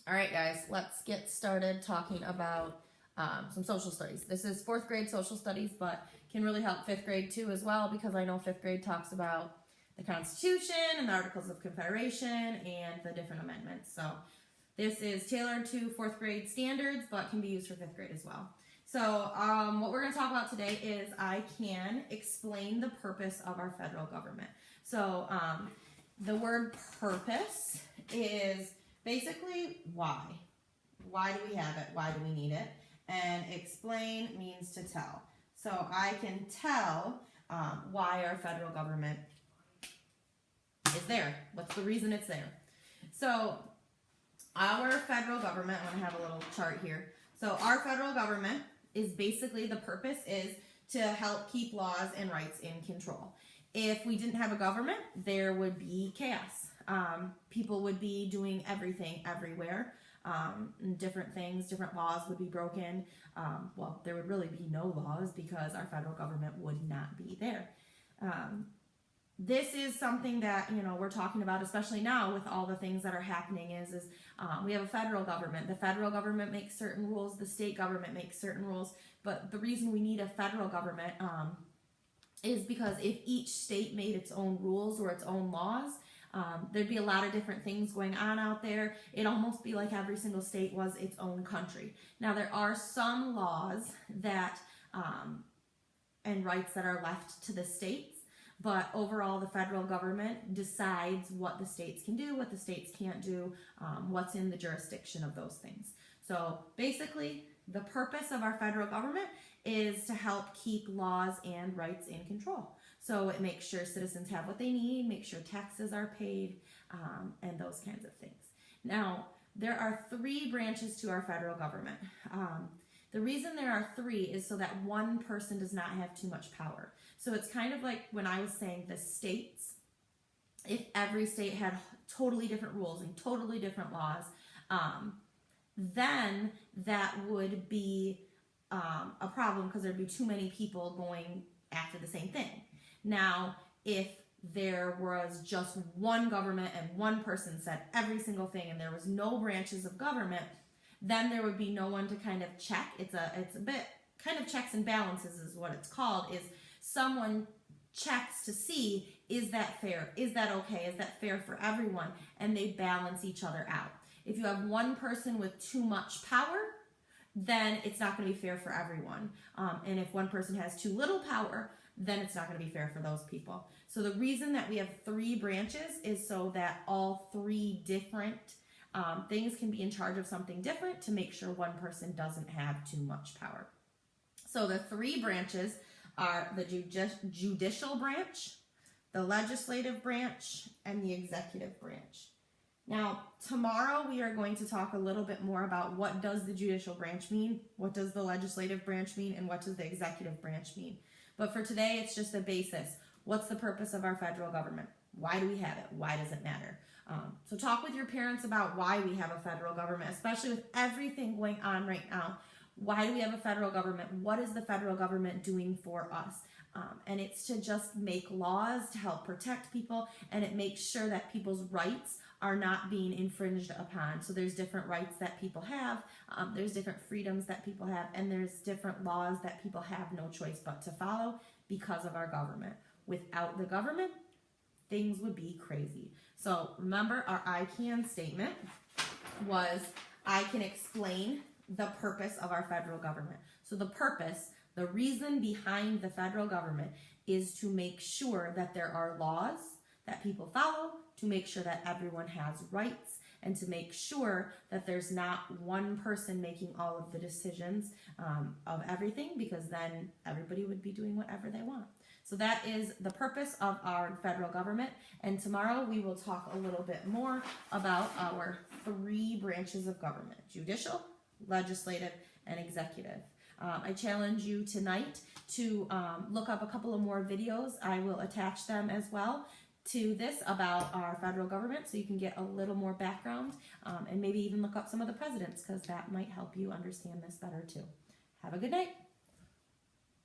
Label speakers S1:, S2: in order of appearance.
S1: All right, guys, let's get started talking about some social studies. This is 4th grade social studies, but can really help 5th grade too as well, because I know 5th grade talks about the Constitution and the Articles of Confederation and the different amendments. So this is tailored to 4th grade standards, but can be used for 5th grade as well. So what we're going to talk about today is I can explain the purpose of our federal government. So the word purpose is basically why. Why do we have it? Why do we need it? And explain means to tell. So I can tell why our federal government is there. What's the reason it's there? So our federal government, I'm going to have a little chart here. So our federal government is basically, the purpose is to help keep laws and rights in control. If we didn't have a government, there would be chaos. People would be doing everything everywhere. Different things, different laws would be broken. Well, there would really be no laws because our federal government would not be there. This is something that, we're talking about, especially now with all the things that are happening is we have a federal government. The federal government makes certain rules. The state government makes certain rules. But the reason we need a federal government is because if each state made its own rules or its own laws, there'd be a lot of different things going on out there. It'd almost be like every single state was its own country. Now, there are some laws that and rights that are left to the states. But overall, the federal government decides what the states can do, what the states can't do, what's in the jurisdiction of those things. So basically, the purpose of our federal government is to help keep laws and rights in control. So it makes sure citizens have what they need, make sure taxes are paid, and those kinds of things. Now, there are 3 branches to our federal government. The reason there are 3 is so that one person does not have too much power. So it's kind of like when I was saying the states, if every state had totally different rules and totally different laws, then that would be a problem because there'd be too many people going after the same thing. Now, if there was just one government and one person said every single thing and there was no branches of government, then there would be no one to kind of check. It's a bit kind of checks and balances is what it's called, is someone checks to see, is that fair? Is that okay? Is that fair for everyone? And they balance each other out. If you have one person with too much power, then it's not going to be fair for everyone. And if one person has too little power, then it's not going to be fair for those people. So the reason that we have 3 branches is so that all 3 different things can be in charge of something different to make sure one person doesn't have too much power. So the 3 branches are the judicial branch, the legislative branch, and the executive branch. Now, tomorrow we are going to talk a little bit more about what does the judicial branch mean, what does the legislative branch mean, and what does the executive branch mean. But for today, it's just a basis. What's the purpose of our federal government? Why do we have it? Why does it matter? So talk with your parents about why we have a federal government, especially with everything going on right now. Why do we have a federal government? What is the federal government doing for us? And it's to just make laws to help protect people, and it makes sure that people's rights are not being infringed upon. So there's different rights that people have, there's different freedoms that people have, and there's different laws that people have no choice but to follow because of our government. Without the government, things would be crazy. So remember, our I can statement was I can explain the purpose of our federal government. So the purpose, the reason behind the federal government is to make sure that there are laws that people follow, to make sure that everyone has rights, and to make sure that there's not one person making all of the decisions of everything, because then everybody would be doing whatever they want. So that is the purpose of our federal government, and tomorrow we will talk a little bit more about our 3 branches of government: judicial, legislative, and executive. I challenge you tonight to look up a couple of more videos. I will attach them as well to this about our federal government so you can get a little more background, and maybe even look up some of the presidents, because that might help you understand this better too. Have a good night.